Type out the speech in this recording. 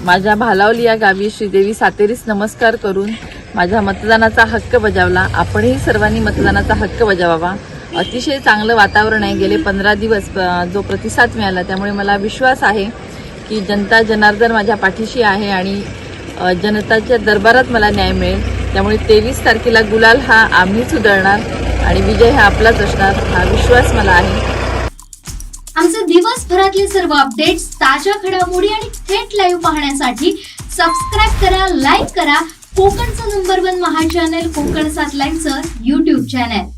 माझ्या भालावली या गावी श्रीदेवी सातेरीस नमस्कार करून माझ्या मतदानाचा हक्क बजावला। आपणही सर्वांनी मतदानाचा हक्क बजावावा। अतिशय चांगलं वातावरण आहे। गेले 15 दिवस जो प्रतिसाद मिळाला त्यामुळे मला विश्वास आहे की जनता जनार्दन माझ्या पाठीशी आहे आणि जनताच्या दरबारात मला न्याय मिळेल। त्यामुळे 23 तारखेला गुलाल हा आम्हीच उधळणार आणि विजय हा आपलाच असणार हा विश्वास मला आहे। आमचे दिवसभरातले सर्व अपडेट्स, ताज्या घडामोडी आणि थेट लाईव्ह पाहण्यासाठी सबस्क्राइब करा, लाईक करा कोकणचं नंबर 1 महा चॅनल कोकण 7 लाईव्हचं YouTube चॅनल।